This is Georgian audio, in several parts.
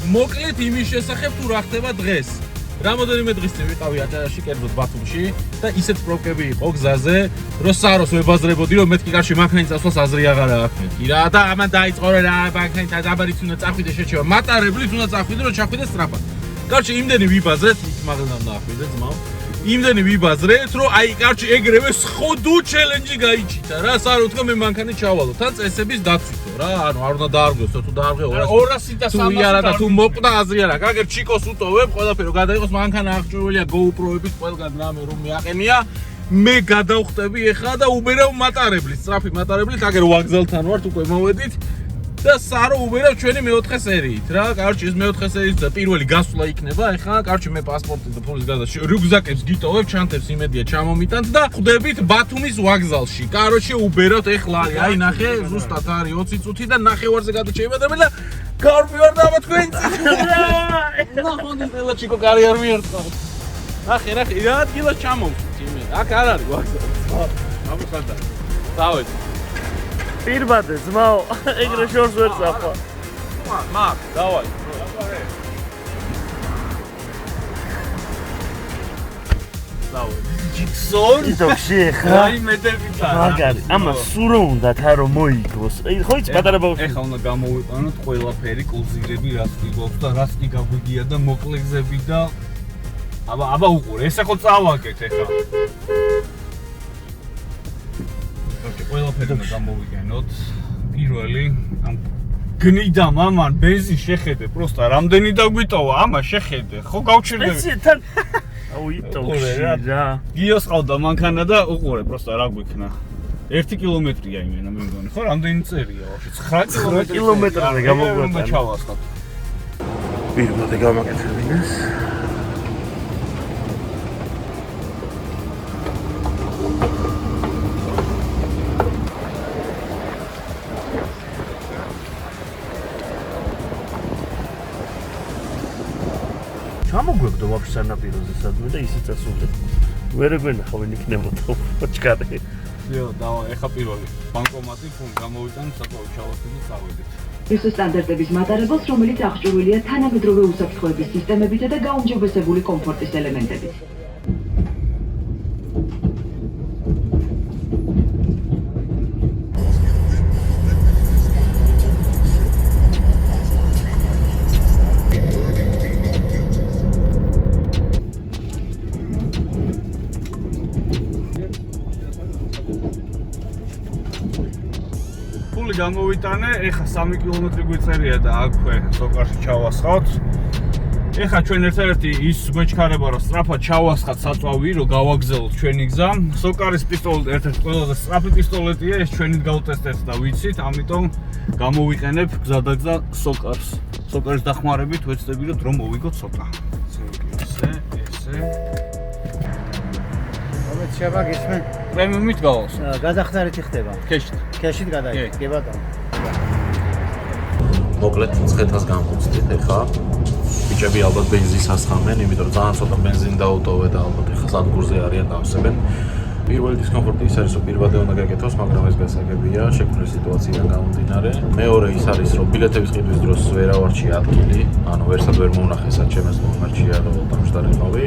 მოკლედ იმის შესახებ თუ რა ხდება დღეს. რამოდენიმე დღის წინ ვიყავი აჭარაში, კერძოდ ბათუმში და ისეთ პრობლემები იყო გზაზე, რომ საროს ვებაზრებოდი, რომ მეთქი კარში მანქანის წასვლას აზრი აღარ აქვს მეთქი რა და ამან დაიწყო რა მანქანის დაბარიც უნდა წახვიდე შეჩევა, მატარებლის უნდა წახვიდე, რომ ჩახვიდე სწრაფად. კარში იმდენი ვიბაზრეთ, მაგალითად დაახვიდე ძმაო. იმდენი ვიბაზრეთ, რომ აი კარში ეგრევე სხოდუ ჩელენჯი გაიჩიტა რა, სარო თქვა მე მანქანი ჩავალო, თან წესების დაცვითო რა, ანუ არ უნდა დაარღვიოს, თუ დაარღვიო 200 და 300 თუ არა და თუ მოკდა აზრი არა, გაგერ ჩიკოს უტოვებ, ყველაფერი გადაიყოს მანქანა აღჭურვილია GoPro-ების ყველგან რამე რომ მიაყენია, მე გადავხტები ეხლა და უბერავ მატარებლის, სწრაფი მატარებლით, აგერ ვაგზალთან ვართ უკვე მოვედით. და სარო უბერავ ჩვენი მეოთხე სერიით რა, კარჩი ეს მეოთხე სერიის პირველი გასვლა იქნება, ეხლა კარჩი მე პასპორტი და ფულის გარდა რიუგზაკებს გიტოვებ, ჩანთებს იმედია ჩამომიტანთ და ხვდებით ბათუმის ვაგზალში. კაროჩე უბერავთ ეხლა არის, აი ნახე, ზუსტად არის 20 წუთი და ნახევარზე გადაჩეიმადები და გარბივარ და აბა თქვენ ნახონდი ყველა ჩიკო კარი არ მიერწყა. ნახე, რა ადგილას ჩამოვწვით იმე. აქ არ არის ვაგზალი. აბა დავეთ. პირბადე ძმაო, ეგრე შორს ვერ წახვა. მაგ, დავაი. დავაი. ჯიქსონ? იტოქში ხა. აი მეტებითა. მაგარი, ამას სურო უნდათ რა რომ მოიგოს. ხო იცი პატარა ბავშვი. ეხლა უნდა გამოვიყანოთ ყველაფერი კულზირები, რაც გიგობს და რაც კი გაგვიგია და მოკლე გზები და აბა უყურე, ეს ახლა წავაგეთ ეხლა. ყველაფერი უნდა გამოვიგენოთ. პირველი ამ გნიდა მამან ბენზინს შეხედე, პროსტა რამდენი დაგვიტოვა, ამა შეხედე, ხო გავჩერდები. ბენზინთან. აუ იტოქში რა. გიოს ყავდა მანქანა და უყურე, პროსტა რა გვიქნა. 1 კილომეტრია იმენა მე მგონი, ხო რამდენი წერია ვაფშე 9 კილომეტრზე გამოგვატანა. ჩავასხათ. პირბადე გამაკეთებინეს. ჩამოგვეკდო ვაფშე სანაპიროზე სადმე და ისიც ასულეთ. ვერ ეგვენახავენ იქნებოდა ოჩკარი. იო, დავა, ეხა პირველი ბანკომატი ფუნ გამოვიტან, საკმაოდ ჩავასხდი და წავედით. ISO სტანდარტების მატარებელს, რომელიც აღჭურვილია თანამედროვე უსაფრთხოების სისტემებითა და გაუმჯობესებული კომფორტის ელემენტებით. გამოვიტანე, ეხა 3 კილომეტრი გვიწერია და აქვე სოკარში ჩავასხავთ. ეხა ჩვენ ერთ-ერთი ის გვეჩქარება, რომ სწრაფად ჩავასხათ საწვავი, რომ გავაგზავნოთ ჩვენი გზა. სოკარის პისტოლეტი ერთ-ერთი ყველაზე სწრაფი პისტოლეტია, ეს ჩვენით გავტესტეთ და ვიცით, ამიტომ გამოვიყენებ გზადაგზა სოკარს. სოკარის დახმარებით ვეცდები, რომ დრო მოვიგოთ ცოტა. ესე. შევაგისმენ. პრემიუმით გავალს. გადახდარით ხდება. ქეშით გადაიღე. კი ბატონო. მოკლედ ცხეთას გამოვწდით ეხა. ბიჭები ალბათ ბენზინს ასხამენ, იმიტომ რომ ძალიან ცოტა ბენზინი დაუტოვე და ალბათ ეხა სადგურზე არიან დავსებენ. პირველი დისკომფორტი ის არის, რომ პირბადე უნდა გაკეთოს, მაგრამ ეს გასაგებია, შექმნილი სიტუაციიდან გამომდინარე. მეორე ის არის, რომ ბილეთების ყიდვის დროს ვერ ავარჩია ადგილი, ანუ ვერსად ვერ მომნახე საჩემეს მომარჩია რომ დამშტარებავი.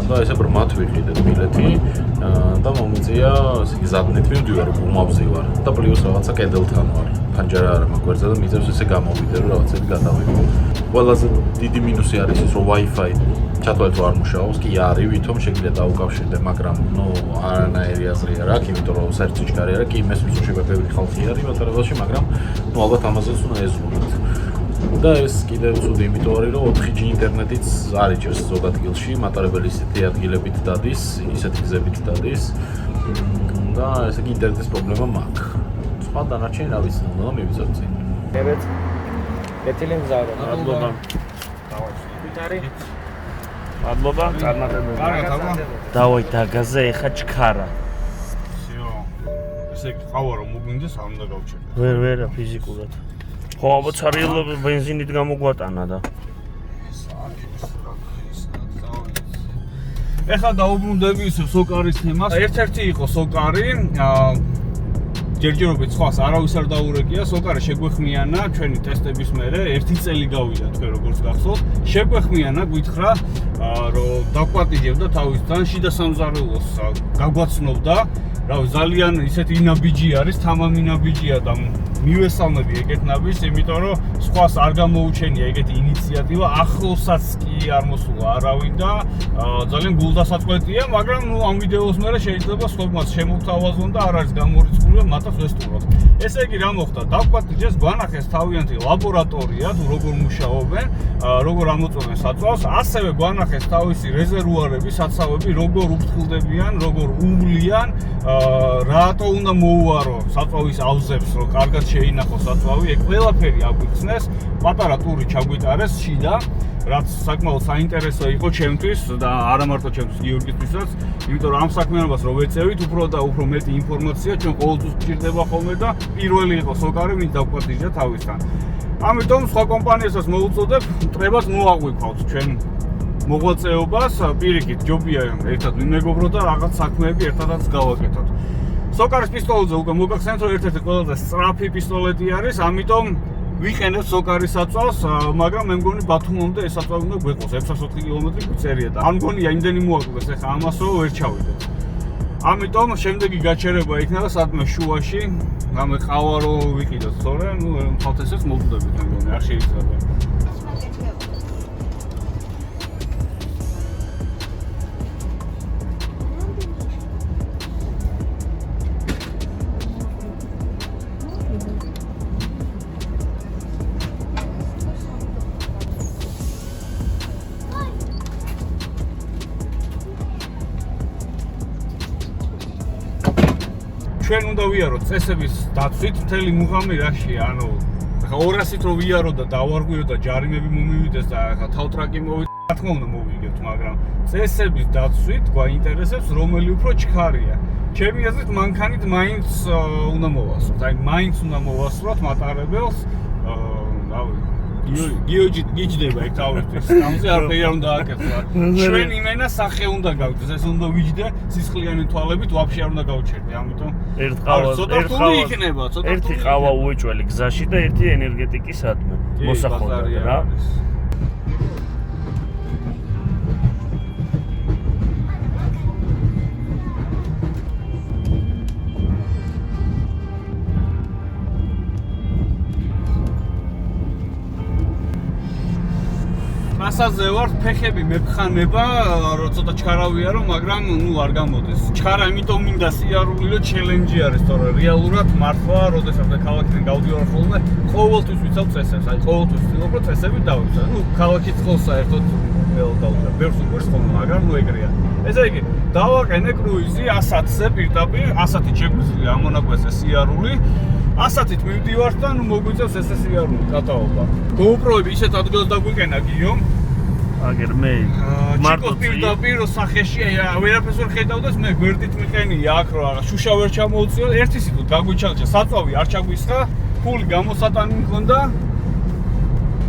და ესე ბრმათ ვიყიდეთ ბილეთი და მომიწია ზადნით მივდივარ უმავზე ვარ და პლუს რაღაცა კედელთან ვარ. ფანჯარა არ მაქვს გვერდზე და მიწევს ესე გამოვიდე რომ რაღაცები გადავიღო. ყველაზე დიდი მინუსი არის ის, რომ Wi-Fi ჩათვალეთ რომ არ მუშაობს, კი არის, ვითომ შეგიძლია დაუკავშირდე, მაგრამ არანაირი აზრი არ აქვს, იმიტომ რომ საერთოდ ჩქარი არა, კი მესმის უშვება ბევრი ხალხი არის მატარებელში, მაგრამ ალბათ ამაზეც უნდა ეზღუდოთ. და ეს კიდევ ცუდი, იმიტომ არის რომ 4G ინტერნეტიც არ იჭერს ზოგ ადგილში, მატარებელი ისეთი ადგილებით დადის, ისეთი გზებით დადის. და ესე იგი ინტერნეტის პრობლემა მაქვს. სხვა დანარჩენი რა ვიცი, უნდა მივიწევ წინ. მერეც კეთილი მზარო. მადლობა. ვიტარი. მადლობა, წარმატებები. კარგად, აბა. დავაი დაგაზე ეხა ჩქარა. всё. ესე ყავა რომ მოგვინდეს, არ უნდა გავჩერდე. ვერ ფიზიკურად. ხო, აბა ცარიელო ბენზინით გამოგვატანა და. ეხლა დაუბრუნდები ისე სოკარის თემას. ერთ-ერთი იყო სოკარი, ჯერჯერობით სხვას არავის არ დაურეკია, სოკარე შეგვეხმიანა ჩვენი ტესტების მერე 1 წელი გავიდა თქვენ როგორც გახსოვთ. შეგვეხმიანა გითხრა რომ დაგვატიჯებდა თავისთან შიდა სამზარეულოს გაგვაცნობდა. რავი ძალიან ისეთი ინაბიჯი არის, თამამი ინაბიჯია და მივესალმები ეგეთნაბის, იმიტომ რომ სხვას არ გამოუჩენია ეგეთი ინიციატივა, ახლოსაც კი არ მოსულა არავინ და ძალიან გულდასაწყვეტია, მაგრამ ნუ ამ ვიდეოს მერე შეიძლება სხვებმაც შემოგთავაზონ და არ არის გამორიცხული რომ მათაც ვესტუმროთ. ესე იგი რა მოხდა? დაგვატიჯეს, გვანახეს თავიანთი ლაბორატორია, თუ როგორ მუშაობენ, როგორ ამოწმენ საწვავს, ასევე გვანახეს თავისი რეზერვუარები, საცავები, როგორ უფრთხილდებიან, როგორ უვლიან, რატო უნდა მოუარო საწვავის ავზებს, რომ კარგად შეინახოს საწვავი, ეგ ყველაფერი აგვიხსნეს, პატარა ტური ჩაგვიტარეს შიდა, რაც საკმაოდ საინტერესო იყო ჩემთვის და არა მარტო ჩემთვის, გიორგისთვისაც, იმიტომ რომ ამ საქმიანობას რო ვეწევით, უფრო და უფრო მეტი ინფორმაცია ჩვენ ყოველთვის გჭირდება ხოლმე და პირველი იყო სოკარე, ვინც დავკვატიჟდა თავისთან. ამიტომ სხვა კომპანიასაც მოუწოდებ, მტრებას მოაღვიქვავთ ჩვენ მოღვაწეობას, პირიქით ჯობია ერთად ვიმეგობროთ და რაღაც საქმეები ერთადაც გავაკეთოთ. სოკარის პისტოლეტზე უკვე მოგახსენეთ, რომ ერთ-ერთი ყველაზე სწრაფი პისტოლეტი არის, ამიტომ ვიყენებ სოკარის საწვავს, მაგრამ მე მგონი ბათუმამდე ეს საწვავი უნდა გვეყოს 604 კილომეტრი გვწერია და არ მგონია იმდენი მოაკლდეს ახლა ამას, რომ ვერ ჩავიდეთ. ამიტომ შემდეგი გაჩერება იქნება სადმე შუაში, რამე ყავა რო ვიყიდოთ, სწორედ, ნუ ხალხ ესეც მოვუწოდებით, მე მგონი არ შეიძლება. ჩვენ უნდა ვიაროთ წესების დაცვით მთელი მუღამი რაშია, ანუ ახლა 200-ით რო ვიარო და დავარღვიო და ჯარიმები მომივიდეს და ახლა თავტრაკი მოვიდა, რა თქმა უნდა მოვიგებთ, მაგრამ წესების დაცვით გვაინტერესებს რომელი უფრო ჩქარია. ჩემი აზრით მანქანით მაინც უნდა მოვასწროთ, აი მაინც უნდა მოვასწროთ მატარებელს, რავი გიოჯდება ეგ თავისთვის, ამაზე არაფერი არ უნდა აკეთო. ჩვენ იმენა სახე უნდა გავდეს, ეს უნდა ვიჯდე სისხლიანი თვალებით, ვაფშე არ უნდა გავჩერდე, ამიტომ ერთი ყავა უეჭველი გზაში და ერთი ენერგეტიკისადმი მოსახონდად რა. მასაზე ვარ, ფეხები მეფხანება, რომ ცოტა ჩქარავიარო, მაგრამ ნუ არ გამოდის. ჩქარა იმიტომ მინდა სიარული, რომ ჩელენჯი არის, თორე რეალურად მართლა, როდესაც ქალაქიდან გავდივარ ხოლმე, ყოველთვის ვიცავ წესებს, აი ყოველთვის ვცდილობ, რომ წესები დავიცვა. ნუ ქალაქი წყალს საერთოდ ველო დავუძრა. ბევრს უყურს ხოლმე, მაგრამ ნუ ეგრეა. ესე იგი, დავაყენე კრუიზი 100-ზე პირდაპირ, 100-ით შეგვიძლია ამონაკვეთზე სიარული. 100-ით მივდივართ და ნუ მოგვიწევს ესე სიარული კატაობა. GoPro-ები ისეთ ადგილას დაგვიყენა გიო. აგერ მე მარტო პირდაპირ სახეში ვერაფერს ვერ ხედავდეს, მე გვერდით მიყენია აქ რა შუშა ვერ ჩამოუწიო, ერთი სიტყვით გაგვიჩაღჭა, საწვავი არ ჩაგვისხა, ფული გამოსატანი მქონდა.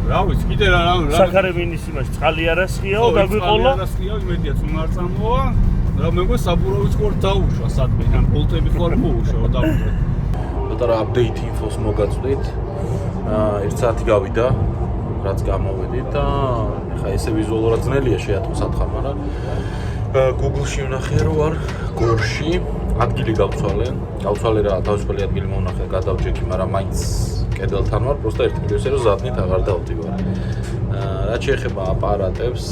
რა ვიცი, კიდე რა საქარემინის იმაში წყალი არასხიაო, გაგვიყოლა. არასხიაო, იმედია თუ არ წამოვა. რა მე მგონი საბურავიც ხوار დაუშვა სადმე, ან ბოლტები ხوار მოუშვა დავუშვათ. პატარა აპდეით ინფოს მოგაწვდით. 1 საათი გავიდა, რაც გამოვედით და ხა ესე ვიზუალურად ძნელია შეატყო სათხარ, მაგრამ Google-ში ვნახე რომ ვარ გორში, ადგილი გავცვალე რა, თავისუფალი ადგილი მოვნახე, გადავჭექი, მაგრამ მაინც კედელთან ვარ, просто ერთი მიდევსე რომ ზადნით აღარ დავდივარ. რაც შეეხება აპარატებს,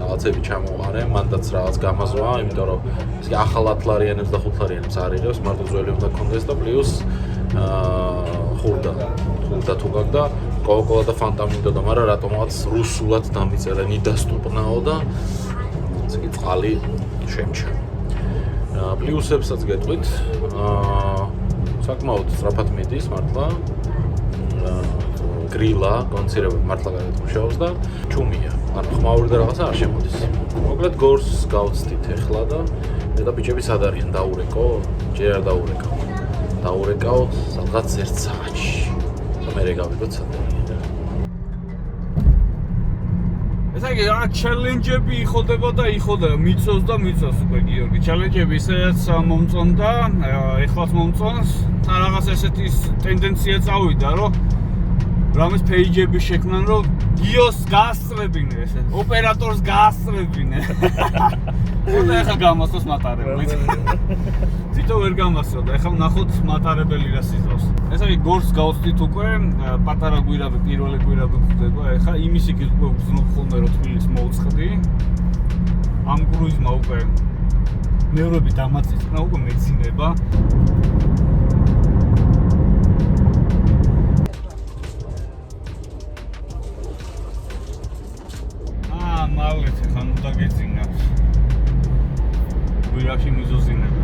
რაღაცები ჩამოვყარე, მანდაც რაღაც გამაზვა, იმიტომ რომ ისე ახალ 10-ლარიანებს და 5-ლარიანებს არ იღებს, მარტო ძველი უნდა კონდეს და პლუს ხურდა თუ გაგდა კოკოლა და ფანტა მინდოდა, მაგრამ რატომღაც რუსულად დამიწერე ნიდასტუპნაო და ციკი წყალი შემჩა. პლუსებსაც გეტყვით, საკმაოდ სწრაფად მიდის მართლა. გრილა, კონსერვები მართლა კარგად მუშაობს და ჩუმია. ანუ ხმაური და რაღაცა არ შემოდის. მოკლედ გორს გავცდით ახლა და ბიჭები სად არიან? დაურეკო? ჯერ არ დაურეკავ. დაურეკავ სადღაც 1 საათში. და მე გავიგოთ სად არიან. ესე იგი, რა ჩელენჯები იხოდება და იხოდება, მიწოს და მიწოს უკვე გიორგი. ჩელენჯები ისედაც მომწონდა, ეხლაც მომწონს. თან რაღაც ესეთი ტენდენცია წავიდა, რომ რამის პეიჯები შექმნან, რომ გიოს გაასწრებინე ესე, ოპერატორს გაასწრებინე. ხოდა ეხლა გამოსწოს მატარებლით. თვითონ ვერ გამოსწოდა, ეხლა ვნახოთ მატარებელი რა სიზავს. ესე იგი გორს გავწვით უკვე, პატარა გვირაბი, პირველი გვირაბი გვხდება, ეხლა იმის იქით უკვე ვგზნობ ხოლმე რომ თბილისს მოვწყდი. ამ კრუიზმა უკვე ნევრები დამაწიწნა, უკვე მეძინება. მალეთ ხან უნდა გეძინავს. გვირაბში მიზოზინებ.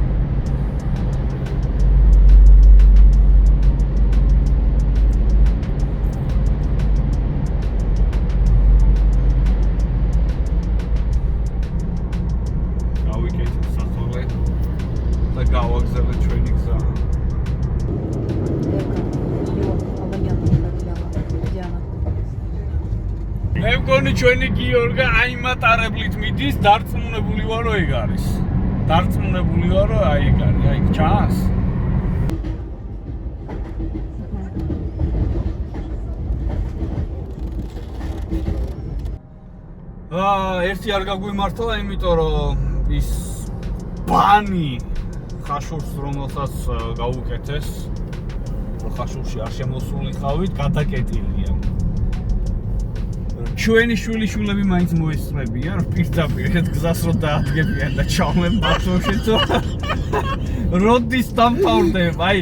გავიკეთებ სათოლე და გავაგზავნე ჩვენი გზა. მე მგონი ჩვენი გიორგა აი მატარებლით მიდის, დარწმუნებული ვარ რომ ეგ არის. დარწმუნებული ვარ რომ აი ეგ არის, აი ჩანს. ერთი არ გაგვიმართლა, იმიტომ რომ ის ბანი ხაშურს რომელსაც გავუკეთეს, ხაშურში არ შემოსულიყავით, გადაკეტილია. ჩვენი შვილიშვილები მაინც მოესწრებიან, რომ პირდაპირ ერთ გზას რო დაადგებიან და ჩავმენ ბათუმშიც. როდის დამთავრდება? აი,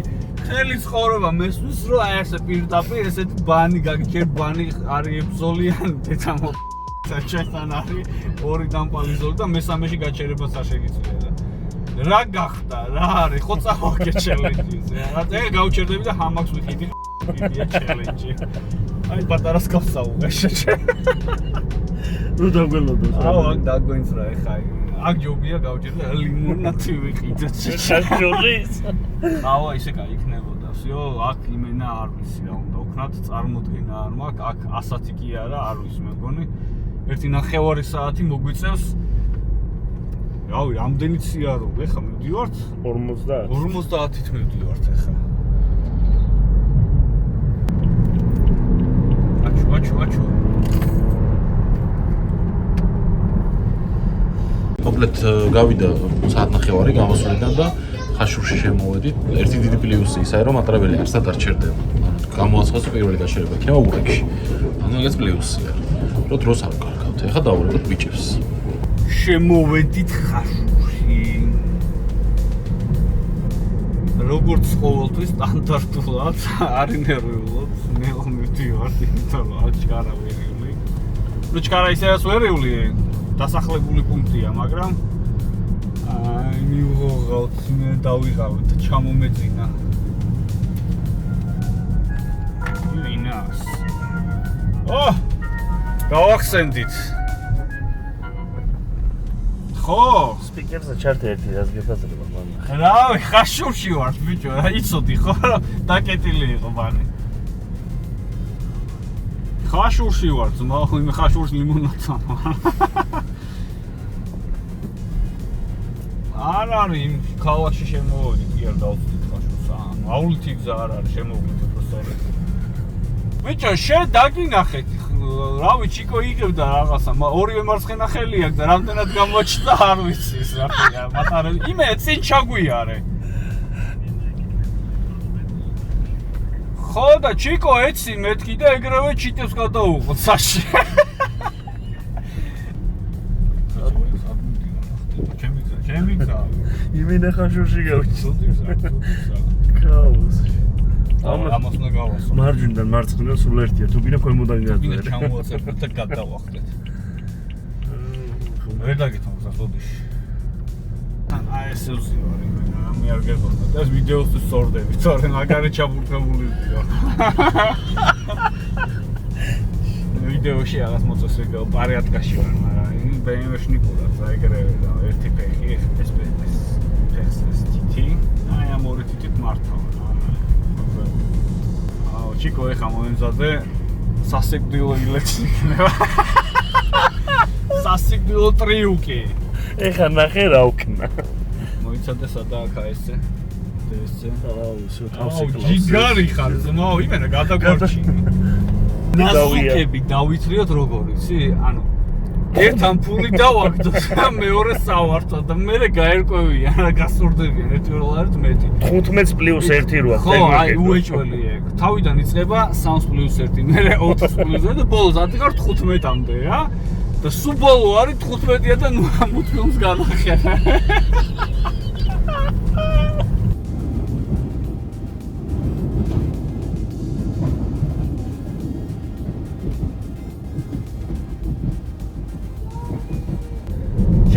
ხელი ცხოვრება მესმის, რომ აი ესე პირდაპირ ესეთი ბანი გაგიჩერ, ბანი არის ებზოლიანი დედამო. საჩესთან არის ორი დამპალი ზოლი და მესამეში გაჩერებაც არ შეგიძლია. რა გახდა? რა არის? ხო წავაგე ჩელენჯზე. რა გავჩერდები და ჰამაქს ვიხიდი. ვიდია ჩელენჯი. აი პატარა სკაფსა უღეშე. ნუ დაგველოდოს. აუ აქ დაგვენცრა ეხა. აქ ჯობია გავჭირდა ლიმონადი ვიყიდეთ. შეჭოლის. აუ ისე გაიქნებოდა. всё, აქ იმენა არ ვიცი რა უნდა ვქნათ, წარმოდგენა არ მაქვს. აქ 100 კი არა, არ ვიცი მე მგონი. ერთი ნახევარი საათი მოგვიწევს. რავი, ამდენი ციარულე, ხა მივდივართ 50. 50-ით მივდივართ ეხა. აჩუ. მოკლედ გავიდა საათნახევარი გამოსვლიდან და ხაშურში შემოვედით. ერთი დიდი პლუსი ისაა, რომ მატარებელი არსად არ ჩერდება. გამოაცხადოს პირველი გაჩერება იქნება ურეკში. ანუ ეგეც პლუსია. რომ დროს არ გავკარგავთ. ეხლა დავულებოთ ბიჭებს. შემოვედით ხაშურში. როგორც ყოველთვის სტანდარტულად, არ ინერვიულობ, მე მივდივარ, იმიტომ რომ აქ ჩქარა ვერიული. ნუ ჩქარა ისედაც ვერიული, დასახლებული პუნქტია, მაგრამ აი მივღავთ, მე დავიღავთ, ჩამომეძინა. ვინას? გავახსენდით. ხო, სპიკერზე ჩართე ერთი რას გეფასება მან. რავი, ხაშურში ვარ, ბიჭო, რა იცოდი ხო, რომ დაკეტილი იყო ბანი. ხაშურში ვარ, ძმა, იმ ხაშურს ლიმონადა. არ არის იმ ქალაქში შემოვედი, კი არ დავწვით ხაშურს. ანუ აულითი გზა არ არის შემოვედი პროსტორეთ. ბიჭო, შენ დაგინახეთ. რავი, ჩიკო იგებდა რაღაცა, ორივე მარცხენა ხელი აქვს და რამდენად გამოჩნდა არ ვიცი ეს რა ხია, მატარებელი. იმე წინ ჩაგვიარე. ხო და ჩიკო ეცი მეთქი და ეგრევე ჩიტებს გადაუღოთ საში. ჩემი გზა. იმენა ხაშურში გავჩი. ქაოს. ამას ამას უნდა გავასწრო. მარჯვნიდან მარცხნიდან სულ ერთია, თუ გინდა ქვემოდან ვინმე გადაწერე. ჩამოვაცერეთ და გადავახტეთ. ვერ დაგითხოვს ახოდიში. აი ესე ვზივარ იმენა, მე არ გეგონა. და ეს ვიდეოსთვის სწორდები, თორემ მაგარი ჩაბურთებული ვიდეო. ვიდეოში რაღაც მოწესრიგე პარიატკაში ვარ, მაგრამ იმ BMW-ში ნიკურად რა ეგრევე და ერთი ფეხი ეს ფეხს თითი. აი ამ ორი თითით მართავ. ჩიკო ეხა მომემზადე სასიკვდილო ილექსი იქნება. სასიკვდილო ტრიუკი. ეხა ნახე რა ვქნა. მოიცადე სადაა KS-ზე. DSC. თავსიკლავს. ჯიგარი ხარ, ძმაო, იმენა გადაგვარჩინე. ნაზუკები დავითრიოთ როგორ იცი? ანუ ერთ ამპული დავაგდოთ და მეორე სავარცხად და მე გაერკვევიან რა გასურდებიან 1-2 მეტი. 15+1 როა. ხო, აი უეჭველი ეგ. თავიდან იწყება 3+1, მე 4+1 და ბოლოს ადიღარ 15-მდე რა. და სულ ბოლო არის 15-ია და ნუ ამუთ ფილმს განახერე.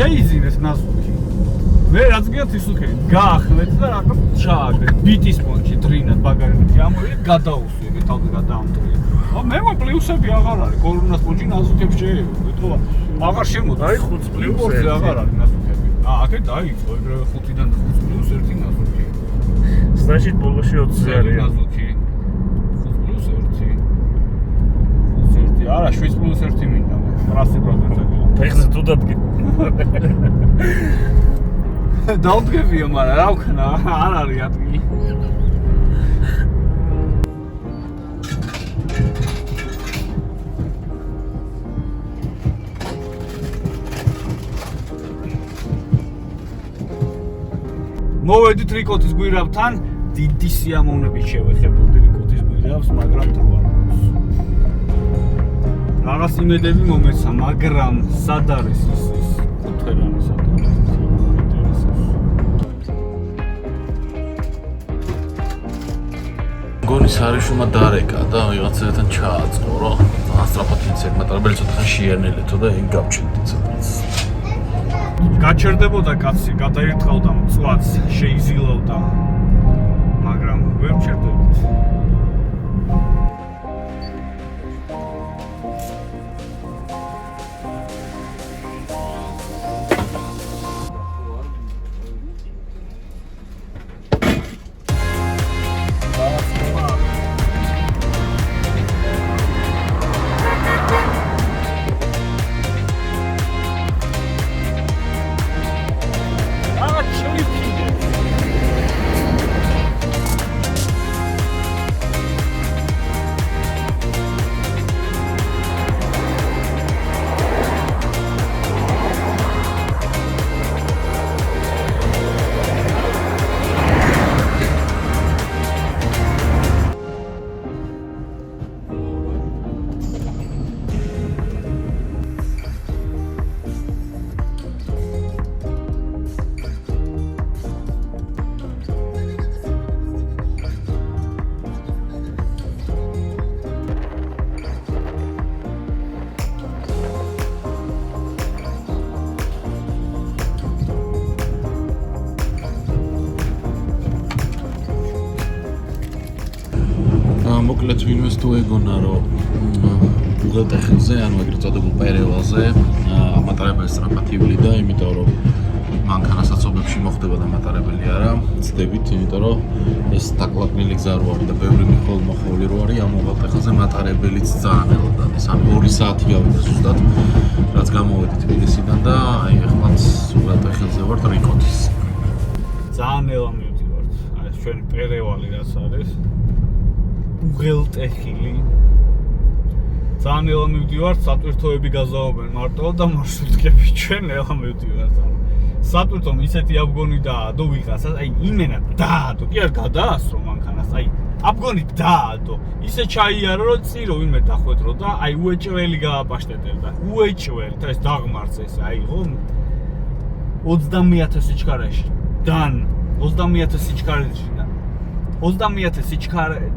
შეიზინეს ნაზუკი. მე რაც გიათ ის უქენი, გაახლეთ და რა ჩააგდეთ ბიტის პონჩი დრინად ბაგარით ამოვიდა გადაუსვი, თავზე გადაამტვრია. მე პლუსები აღარ არის, კოლონას პონჩი ნაზუკებს შეიძლება, თქო, აღარ შემოდის. აი 5+1 აღარ არის ნაზუკები. აქეთ დაიწყო ეგრევე 5-დან 5+1 ნაზუკი. значит ბოლოში 20 არის. ნაზუკი. 5+1. 5+1. არა, 7+1 მინდა მე. 100%. ფეხზე თუ დადგე. დავდგებიო, მაგრამ რა ვქნა, არ არის ადგილი. მოვედით რიკოტის გვირავთან, დიდი სიამოვნებით შევეხებოდი რიკოტის გვირავს, მაგრამ თუ არ აქვს. რაღაც იმედები მომეცა, მაგრამ სად არის ის კუთხედანი სად არის? გონი სარიშუმა დარეკა და ვიღაცებთან ჩააწყო რა. ძალიან სწრაფად ინცერტ მატარებელი ცოტა ხანი შეერნელეთო და ეგ გავჩენდი ცოტაც. გაჩერდებოდა კაცი, გადაირტყავდა მწვადს, შეიზილავდა. მაგრამ ვერ ჩერდებოდა. მოკლედ ვინმეს თუ ეგონა რომ უღელტეხილზე, ანუ ეგრეთ წოდებულ პერევალზე ამატარებელი სწრაფად ივლიდა, იმიტომ რომ მანქანასაცობებში მოხდება და მატარებელი არა, ცდებით, იმიტომ რომ ეს დაკლაკნილი გზა რო არის და ბევრი მოხოლი რო არის, ამ უღელტეხილზე მატარებელიც ძალიან ნელად არის, ანუ 2 საათი გავიდა ზუსტად, რაც გამოვედი თბილისიდან და აი ეხლაც უღელტეხილზე ვართ რიკოთის. ძალიან ნელა მივდივართ, აი ეს ჩვენი პერევალი რაც არის. უღელტეხილი. ძალიან ნელა მივდივართ, სატვირთოები გაზაობენ მარტო და მარშრუტკები ჩვენ ნელა მივდივართ. სატვირთომ ისეთი აბგონი დაადო ვიღაცას, აი იმენა დაადო, კი არ გადაასრო მანქანას, აი აბგონი დაადო. ისე ჩაიარო რომ წირო ვინმე დახვედრო და აი უეჭველი გააპაშტეტებდა. უეჭველი და ეს დაღმარცეს, აიღო 20000 სიჩქარეში. დან 20000 სიჩქარეში და 20000 სიჩქარე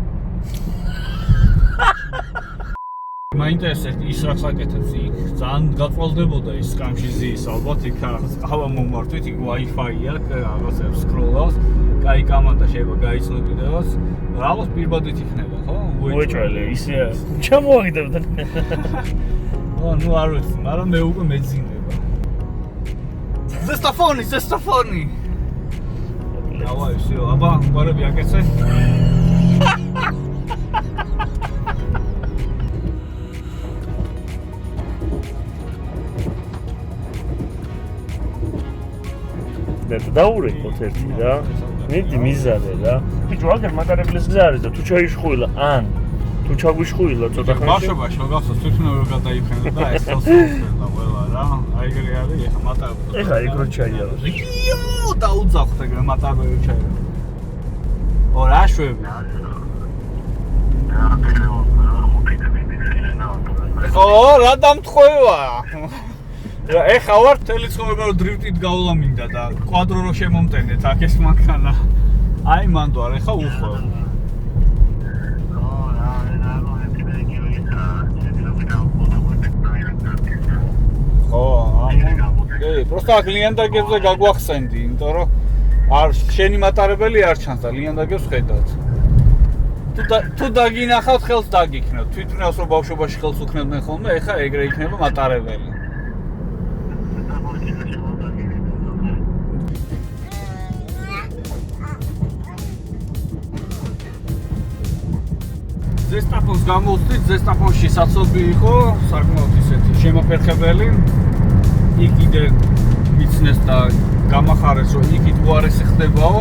მაინტერესებს ის რაც აკეთებს იქ, ძალიან გაწვალდებოდა ის სკამში ზის, ალბათ იქ ყავა მომართვით, იქ Wi-Fi-ია, რაღაცებს სკროლავს, კაი კომანდა შეიძლება გაიცნობინებას, რაღაც პირბადით იქნება, ხო? უეჭველი, ისე ჩამოვაგდებდა. ნუ არ ვიცი, მაგრამ მე უკვე მეძინება. ზესტაფონი. დავაი, всё, აბა, ყურები აკეთე. დაურეკოთ ერთი რა. მიდი მიზარე რა. ბიჭო, აგერ მატარებლის გზა არის და თუ ჩაიშხვილა, ან თუ ჩაგვიშხვილა ცოტა ხანში. ბავშვობაში რა გახსოვს თვითონვე გადაიფხენა და ეს ხელს უხსენდა ყველა რა. აი ეგრე არის, ეხა მატარებელი. ეხა ეგრო ჩაიარო. იო, დაუძახთ ეგრე მატარებელი ჩაიარო. ო რა შვები? ო რა დამთხოვა? ეხა ვარ მთელი ცხოვრება რომ დრიფტით გავლა მინდა და კვადრო რო შემომტენეთ აქ ეს მანქანა. აი მანდ ვარ ეხა უხვევ. просто აქ ლიანდაგებზე გაგვახსენდი, იმიტომ რომ არ შენი მატარებელი არ ჩანს და ლიანდაგებს ხედავთ. თუ დაგინახავთ ხელს დაგიქნევთ. თვითონაც რომ ბავშვობაში ხელს უქნევდნენ ხოლმე, ეხა ეგრე იქნება მატარებელი. ზესტაფონს გამოვხდით, ზესტაფონში საცობი იყო, საკმაოდ ისეთი შემოფერხებელი. იქ კიდე მიცნეს და გამახარეს, რომ იქით უარესი ხდებაო,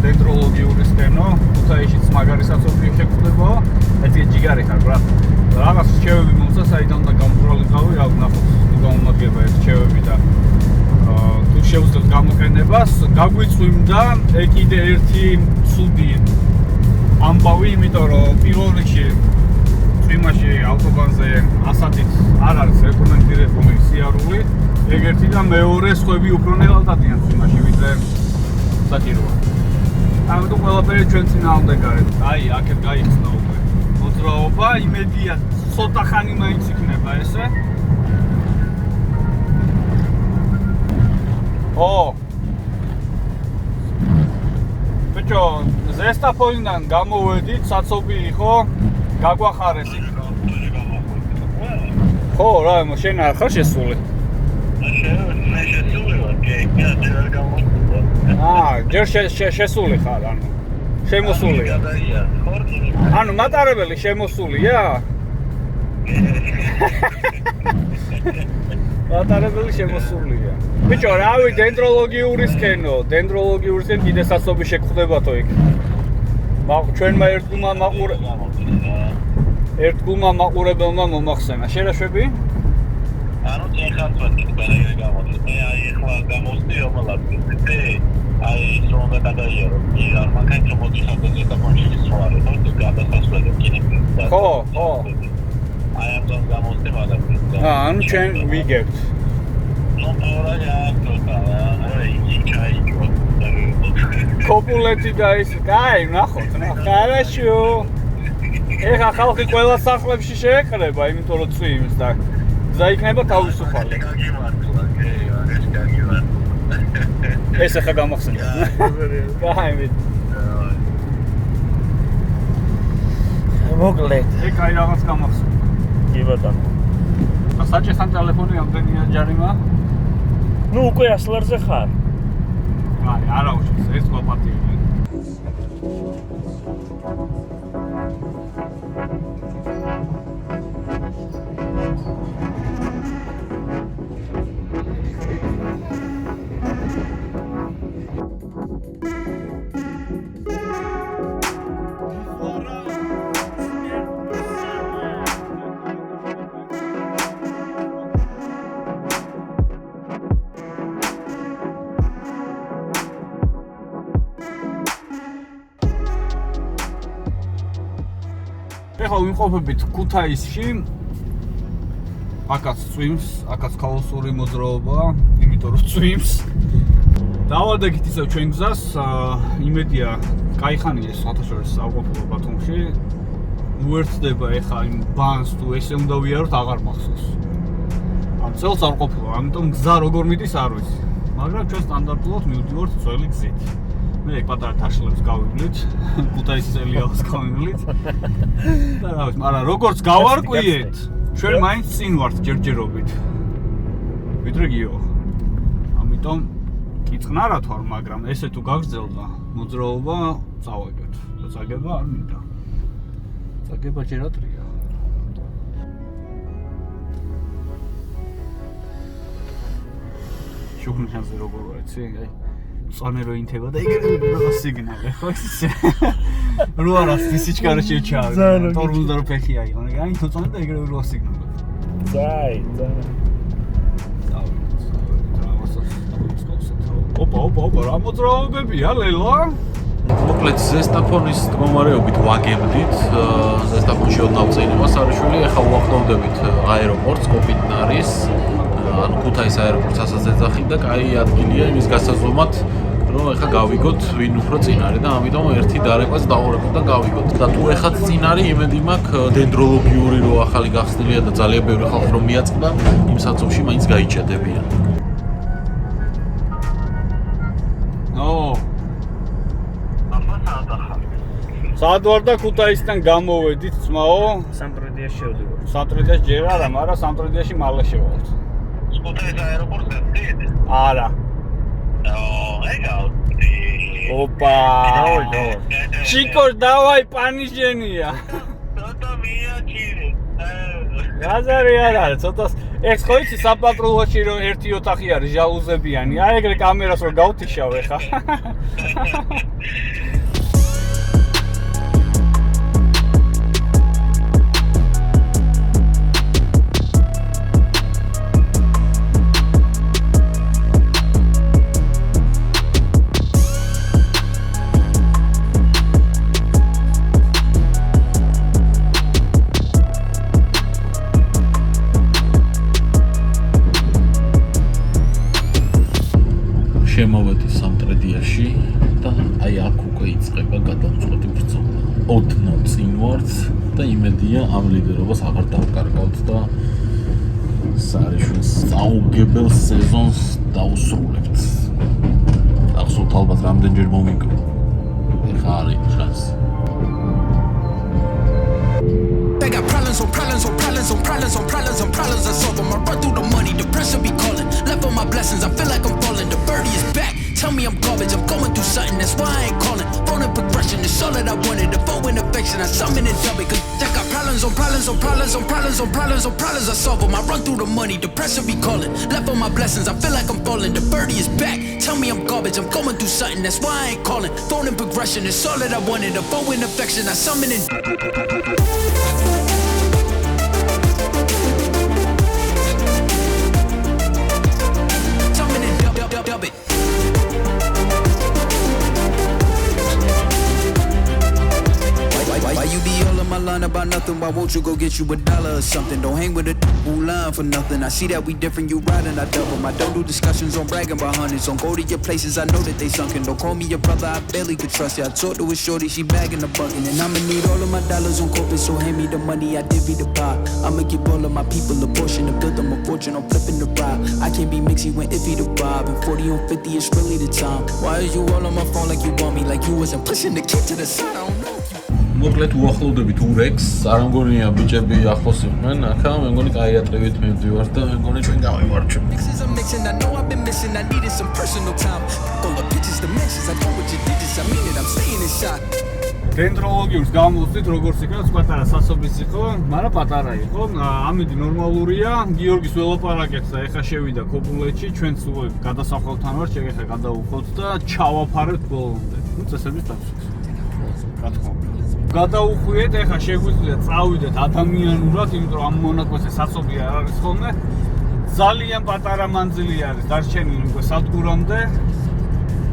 დენდროლოგიური სკენო, ქუთაისშიც მაგარი საცობი ხდებაო. ერთი ჯიგარი ხარ, ბრატ. რაღაც რჩევები მომცა, საიდან უნდა გამომძრალიყავი, რა ვნახოთ, თუ გამომაგება ეს რჩევები და თუ შევძლებ გამოყენებას, გაგვიწვიმდა ეგ კიდე ერთი ცუდი ამბავი, იმიტომ რომ პირველ რიგში წვიმაში ავტობანზე ასათით არ არის რეკომენდირებული სიარული. ეგერთი და მეორე სხვები უფრო ნელა დადიან წვიმაში, ვიდრე საჭიროა. ამიტომ ყველაფერი ჩვენ წინააღმდეგ არის. აი, აქეთ გაიხსნა უკვე მოძრაობა, იმედია ცოტა ხანი მაინც იქნება ესე. ო ბიჭო, ზესტაფონიდან გამოვედით, საცობი იყო, გაგვახარეს იქ. ხო, რა, შენ არ ხარ შესული? მე შესული ვარ, ჯერ გამოვიდა. ჯერ შესული ხარ, ანუ შემოსულია. ანუ მატარებელი შემოსულია? მატარებელი შემოსულია. ბიჭო, რავი, დენდროლოგიური სკენო, დენდროლოგიური სკენ კიდე საცობი შეგხვდებათო იქ. ჩვენმა ერთგულმა მაყურებელმა მომახსენა. შენ რა შვები? ანუ ეხლა თქვენ ეგრე გამოდის. მე აი ეხლა გამოსდი რომელაფერზე. აი სრონდა გადაიარო. ირა მაგაითა მოწესდა ზესტაფონში სწორად, თუ გადასასვლელი კინემ. ხო. აი ამ გამოსდი მაგაითა. ანუ ჩვენ ვიგებთ. ნუ რა კოპულეთი და ის, კაი, ნახოთ, хорошо. ეხა ხალხი ყველა სახლებში შეეყრება, იმიტომ რომ წვიმს და გზა იქნება თავისუფალი. ეს ახლა გამახსენდა. კაი, მოკლედ. ეგ აი რაღაც გამახსენდა. კი ბატონო. საჭესთან ტელეფონი ამდენია ჯარიმა? ნუ უკვე 100 ლარზე ხარ. აი, არა უშავს, ეს ყოფატია. ეხლა ვიმყოფებით ქუთაისში. აქაც წვიმს, აქაც ქაოსური მოძრაობაა, იმიტომ რომ წვიმს. დავადაგით ისევ ჩვენ გზას, იმედია, კაი ხანია ეს სათავშორის საყოფილო ბათუმში. უერთდება ეხლა იმ ბანს თუ ესე უნდა ვიაროთ, აღარ მახსოვს. ამ წელს არ ყოფილა, ამიტომ გზა როგორ მიდის არ ვიცი. მაგრამ ჩვენ სტანდარტულად მივდივართ ძველი გზით. მე ეგ პატარა თაშლებს გავივლით, ქუთაისის ელიაოს გავივლით. და რა ვიცი, მაგრამ როგორც გავარკვიეთ, ჩვენ მაინც წინ ვართ ჯერჯერობით. ვიდრე გიო. ამიტომ კიწყნარად ვარ, მაგრამ ესე თუ გაგრძელდა მოძრაობა, წავაგეთ. და წაგება არ მინდა. წაგება ჯერატრია. შუქნიშანზე როგორ ვარ, იცი? აი წონე რო ინთება და ეგრე რაღაც სიგნალი ხო ისე რო არას სიჩქარე შეჩავე თორმულდა რო ფეხი აიღო აი თუ წონე და ეგრე რო სიგნალი ძაი ოპა რა მოძრაობებია ლელა მოკლედ ზესტაფონის მდგომარეობით ვაგებდით ზესტაფონში ოდნავ წინებას არიშვილი ახლა უახლოვდებით აეროპორტს კოპიტნარის ანუ ქუთაისის აეროპორტს ასაც ეძახით და კაი ადგილია იმის გასაზომად რომ ახლა გავიგოთ ვინ უფრო წინ არის და ამიტომ ერთი დარეკვაც დავურეკოთ და გავიგოთ და თუ ეხლა წინ არის იმედი მაქვს დენდროლოგიური რო ახალი გახსნილია და ძალიან ბევრი ხალხი რომ მიაწყდა იმ საწოლში მაინც გაიჭედებიან სად ვარ და ქუთაისიდან გამოვედით ძმაო სამტრედიაში შევდივარ სამტრედიაში ჯერ არა მაგრამ სამტრედიაში მალე შევალთ ქუთაისის აეროპორტზე ვდით? არა ოპა ჩიკო დავაი პანიჟენია ცოტა მიაჩირე გაზარი არ არის ცოტა ეს ხო იცი საპატრულოში რომ ერთი ოთახი არის ჟალუზებიანი აი ეგრე კამერას რო გავთიშავ ხა შემოვედი სამტრედიაში და აი აქ უკვე იწყება გადამწყვეტი ბრძოლა. ოდნავ წინ ვართ და იმედია ამ ლიდერობას აღარ დავკარგავთ და სარიშვილს წაუგებელ სეზონს დავსრულებთ. ახსოვთ ალბათ რამდენჯერ მომიგო. ეხლა არის შანსი. I got problems on problems on problems on problems on problems on problems I solve them. I run through the money, the pressure be calling. Left on my blessings, I feel like I'm falling. The birdie is back. Tell me I'm garbage, I'm going through something, that's why I ain't calling. Phone and progression, it's all that I wanted. The phone and affection, I summon and dub it. Cause I got problems on problems on problems on problems on problems on problems I solve them. I run through the money, the pressure be calling. Left on my blessings, I feel like I'm falling. The birdie is back. Tell me I'm garbage, I'm going through something, that's why I ain't calling. Phone and progression, it's all that I wanted. The phone and affection, I summon and dub it. Why you be all in my line about nothing? Why won't you go get you $1 or something? Don't hang with a who line for nothing. I see that we different, you riding, I double. I don't do discussions on bragging about hundreds. Don't go to your places, I know that they sunken. Don't call me your brother, I barely could trust you. I talked to a shorty, she bagging the bucket. And I'ma need all of my dollars on corporate, so hand me the money, I divvy the pie. I'ma give all of my people a portion to build them a fortune. I'm flipping the ride. I can't be mixy when iffy the vibe. And 40 on 50 is really the time. Why is you all on my phone like you want me? Like you wasn't pushing the kid to the side, I don't know. მოკლედ უახლოვდებით ურექს, არ მგონია ბიჭები ახლოს იყვნენ, აქა მე მგონი კაი ატყევით მივდივართ და მე მგონი ჩვენ გავიმარჯვებთ. Mixes I'm mixing, I know I've been missing, I needed some personal time. All the pictures, the mentions, I know what you did, I mean it, I'm staying in shock. დენდროლოგიურს გამოვწვით როგორც იქნებს პატარა სასობის იყო, მაგრამ პატარა იყო. ამიდი ნორმალურია. გიორგის ველაპარაკეთ და ეხა შევიდა კოპულეთში, ჩვენც უკვე გადასახელთან ვართ, შეგეხა გადავუხოთ და ჩავაფარებთ ბოლომდე. ნუ წესების დაცვით. რა თქმა უნდა. გადაუხვიეთ, ეხა შეგვიძლია წავიდეთ ადამიანურად, იმიტომ რომ ამ მონაკვეთზე საცობი არ არის ხოლმე. ძალიან პატარა მანძილი არის დარჩენილი უკვე სადგურამდე.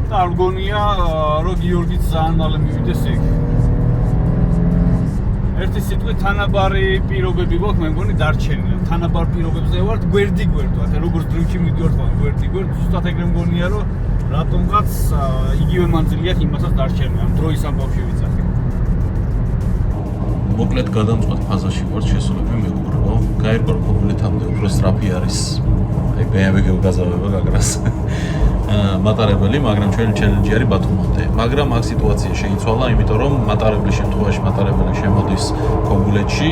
და არ მგონია რომ გიორგიც ძალიან მალე მივიდეს იქ. ერთი სიტყვით თანაბარი პირობები გვაქვს, მე მგონი დარჩენილი. თანაბარ პირობებზე ვართ, გვერდიგვერდ, როგორც დრიმში მიდივართ, გვერდიგვერდ, ზუსტად ეგრე მგონია რომ რატომღაც იგივე მანძილი აქვს იმასაც დარჩენილი. ამ დროის ამბავში ვიცახე. მოკლედ გადამწყვეტ ფაზაში ვართ, შესულები მეგობრებო. გაირკვა კოპულეთამდე უფრო სწრაფი არის. აი BMW გაზავება გაგრას. მატარებელი, მაგრამ ჩვენი ჩელენჯი არის ბათუმამდე. მაგრამ აქ სიტუაცია შეიცვალა, იმიტომ რომ მატარებლის შემთხვევაში მატარებელი შემოდის კოპულეთში,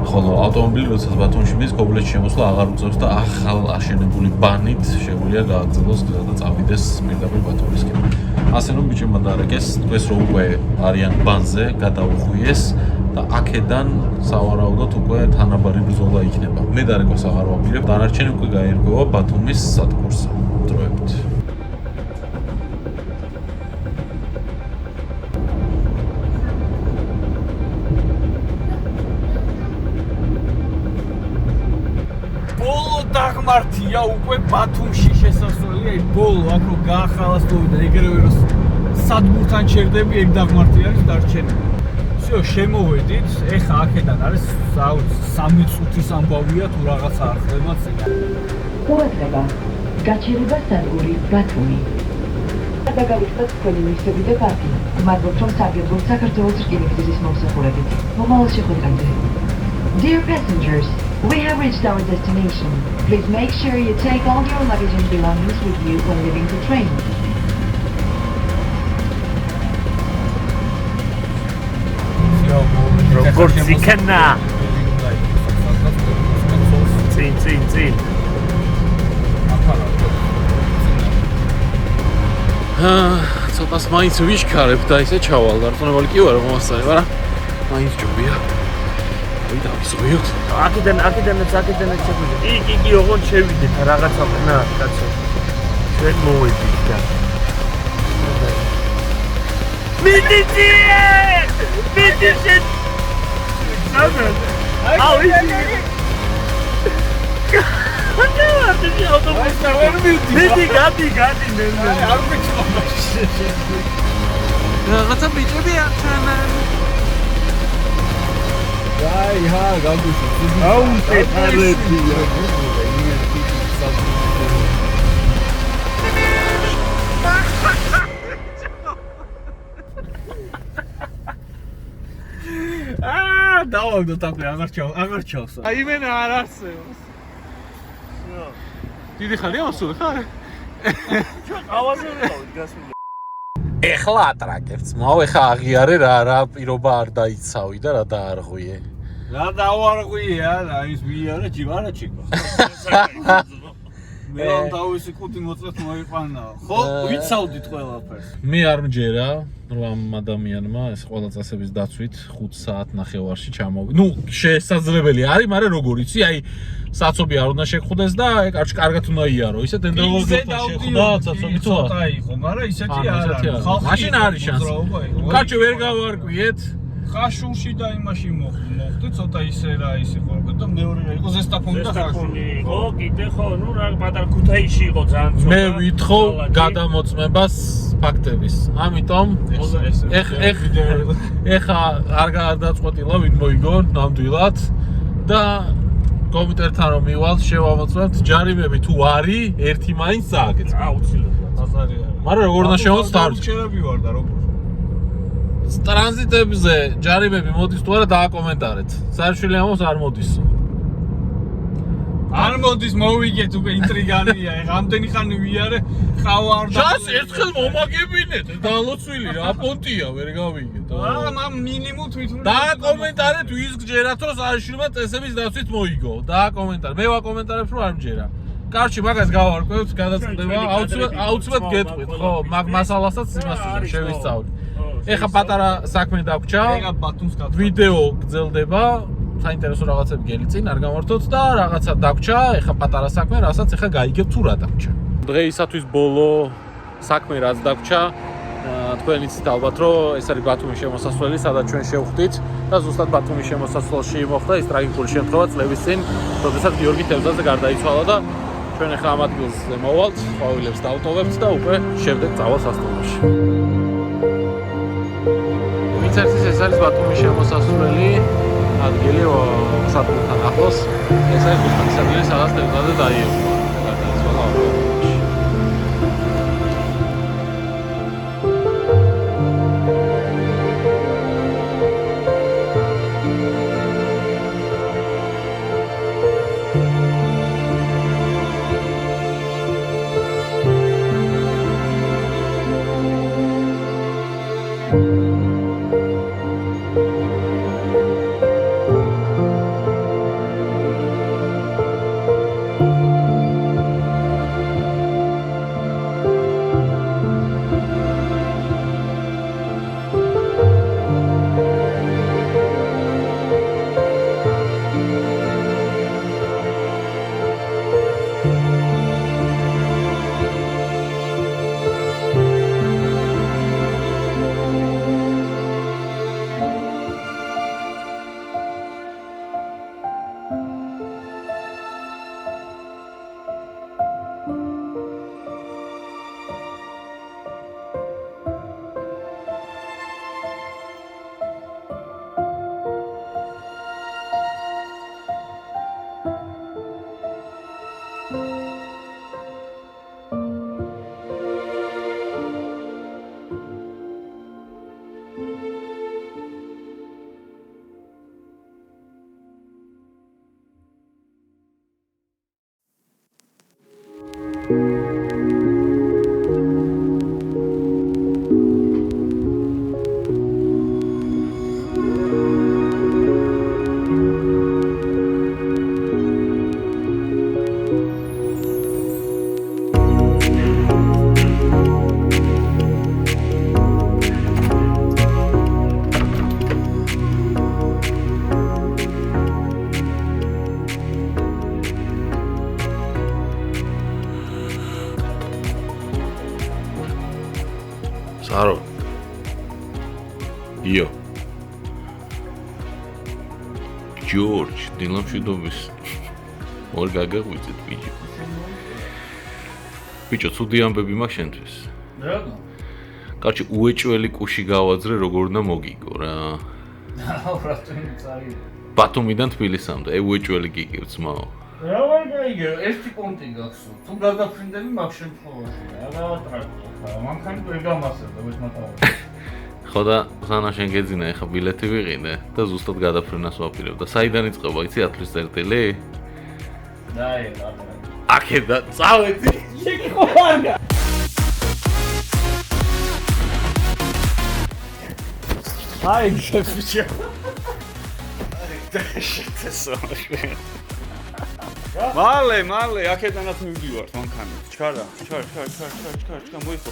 ხოლო ავტომობილი როდესაც ბათუმში მიდის, კოპულეთში შემოსვლა აღარ უწევს და ახალ აშენებული ბანით შეგვიძლია გააგრძელოს გზა და წავიდეს პირდაპირ ბათუმისკენ. ასე რომ ბიჭებმა დაარეკეს, თქვენს რომ უკვე არიან ბანზე, გადაუხვიეს და აქედან სავარაუდოდ უკვე თანაბარი ბრძოლა იქნება. მე დარეკვას აღარ ვაპირებ, დანარჩენი უკვე გაერგვა ბათუმის სადგურზე. დროებით. დაღმართია უკვე ბათუმში შესასვლელი, აი ბოლო აქ რო გაახალასდოვი და ეგრევე რომ სადგურთან ჩერდები, ეგ დაღმართი არის დარჩენილი. всё, შემოვედით, ეხა აქედან არის 3 წუთის ამბავია თუ რაღაცა არ ხდება წინა. ყურადღება, გაჩერება სადგური ბათუმი. დაგავიწყდეთ თქვენი მისები და პარკინგი. მადლობთ რომ სარგებლობთ საქართველოს რკინიგზის მომსახურებით. მომავალ შეხვედრამდე. Dear passengers, we have reached our destination. Please make sure you take all your luggage and belongings with you when leaving the train. როგორც იქნა. წინ. ცოტას მაინც ვიშქარებ და ისე ჩავალ და რწმუნებული კი ვარ რომ მომასწრე, მაგრამ მაინც ჯობია. აი დავისვიოთ. აქედანაც შეგვიძლია. იგი ოღონდ შევიდეთ რაღაცა ხნა, კაცო. ჩვენ მოვედით და მიდი შენ. აუ ისი. მიდი გადი მე. არ მეცომა. რაღაცა ბიჭები აღჩანან. აი ჰა გაგუშო. აუ პეტალეთია. დავაგდოთ აკვე აღარ ჩავს. აი მე არ არსებობს. დიდი ხანია მოსული ხარ? ჩვენ ავაზე ვიყავით გასული. ეხლა ატრაკებს. მაო ეხა აღიარე რა პირობა არ დაიცავი და რა დაარღვიე. რა დავარღვია რა ის ვიარა ჯივარა ჩიკო. მე რომ დავისი 5 მოწვეთ მოიყვანა. ხო, ვიცავდით ყველაფერს. მე არ მჯერა რომ ამ ადამიანმა ეს ყველა წასების დაცვით 5 საათ ნახევარში ჩამოვიდა. ნუ შესაძლებელი არის, მაგრამ როგორ იცი, აი საცობი არ უნდა შეგხვდეს და აი კარგად უნდა იარო. ისე ტენდროლოგიასთან შეხვდა საცობი თუ არა. ცოტა იყო, მაგრამ ისეთი არ არის. მაშინ არის შანსი. კაჩო ვერ გავარკვიეთ. ხაშურში და იმაში მოხდი, ცოტა ისე რა ის იყო და მეორე რა იყო ზესტაფონი და ხაშური. ხო, კიდე ხო, ნუ რა პატარ ქუთაისში იყო ძალიან ცოტა. მე ვითხოვ გადამოწმებას ფაქტების. ამიტომ ეხა არ გადაწყვეტილა ვინ მოიგო ნამდვილად და კომპიუტერთან რომ მივალთ შევამოწმებთ ჯარიმები თუ არის ერთი მაინც წააგეთ. აუცილებლად. აზარი არის. მაგრამ როგორ უნდა შევამოწმოთ არ ვიცი. ჩერები ვარ და როგორ ტრანზიტებზე ჯარიმები მოდის თუ არა დააკომენტარეთ. საერთოდ ამას არ მოდისო. არ მოდის მოვიგეთ უკვე ინტრიგანია. რამდენი ხანი ვიარე ხავარ და ჩას ერთხელ მომაგებინეთ დალოცვილი რა პონტია ვერ გავიგეთ. აა მინიმუმ თვითონ დააკომენტარეთ ვის გჯერათ რომ საერთოდ წესების დაცვით მოიგო. დააკომენტარეთ. მე ვაკომენტარებ რომ არ მჯერა. კარჩი მაგას გავარკვევთ გადაწყვეტება აუცილებლად გეტყვით ხო მაგ მასალასაც იმას შევისწავლით. ეხა პატარა საქმე დაგვრჩა. ეხა ბათუმს გატყვა. ვიდეო გრძელდება. საინტერესო რაღაცები გელიწინ არ გამართოთ და რაღაცა დაგვრჩა. ეხა პატარა საქმე, რასაც ეხა გაიგებ თუ რა დაგვრჩა. დღეისათვის ბოლო საქმე რაც დაგვრჩა. თქვენ იცით ალბათ რომ ეს არის ბათუმის შემოსასვლელი, სადაც ჩვენ შევხვდით და ზუსტად ბათუმის შემოსასვლელში მოხდა ის ტრაგიკული შემთხვევა წლების წინ, როდესაც გიორგი თევზაძე გარდაიცვალა და ჩვენ ეხა ამ ადგილზე მოვალთ, ყვავილებს დავტოვებთ და უკვე შემდეგ წავალ სასტუმროში. ვინც ეს არის ბათუმის შემოსასვლელი ადგილი სადგურთან ახლოს. ეს არის ზუსტად ადგილი, სადაც თევზაძე დაიეუფლა. გარდაიცვალა ავტომობილში. არო. იო. ჯორჯ, დილამშვიდობის. ორ გაგაღვიძეთ ბიჭო. ბიჭო, ცუდი ამბები მაქვს შენთვის. რა? კაცი უეჭველი კუში გავაძრე, როგორ უნდა მოგიგო რა. რატომ წარი? ბათუმიდან თბილისამდე, უეჭველი გიგებ ძმაო. რა ვარ გაიგე, ერთი პონტი გახსოვ. თუ გადაფრინდები მაგ შემთხვევაში, რა ტრაქტორი ხარ, მანქანით ვერ გამასერდა ეს მათაური. ხო და ზანა შენ გეძინა, ეხა ბილეთი ვიყიდე და ზუსტად გადაფრენას ვაპირებ და საიდან იწყება, იცი 10 თვის წერტილი? დაი, რა. აქედა, წავედი. შეკითხო ხარგა. აი, შეფიჩა. მალე, აქედანაც მივდივართ მანქანით. ჩქარა, მოიხო.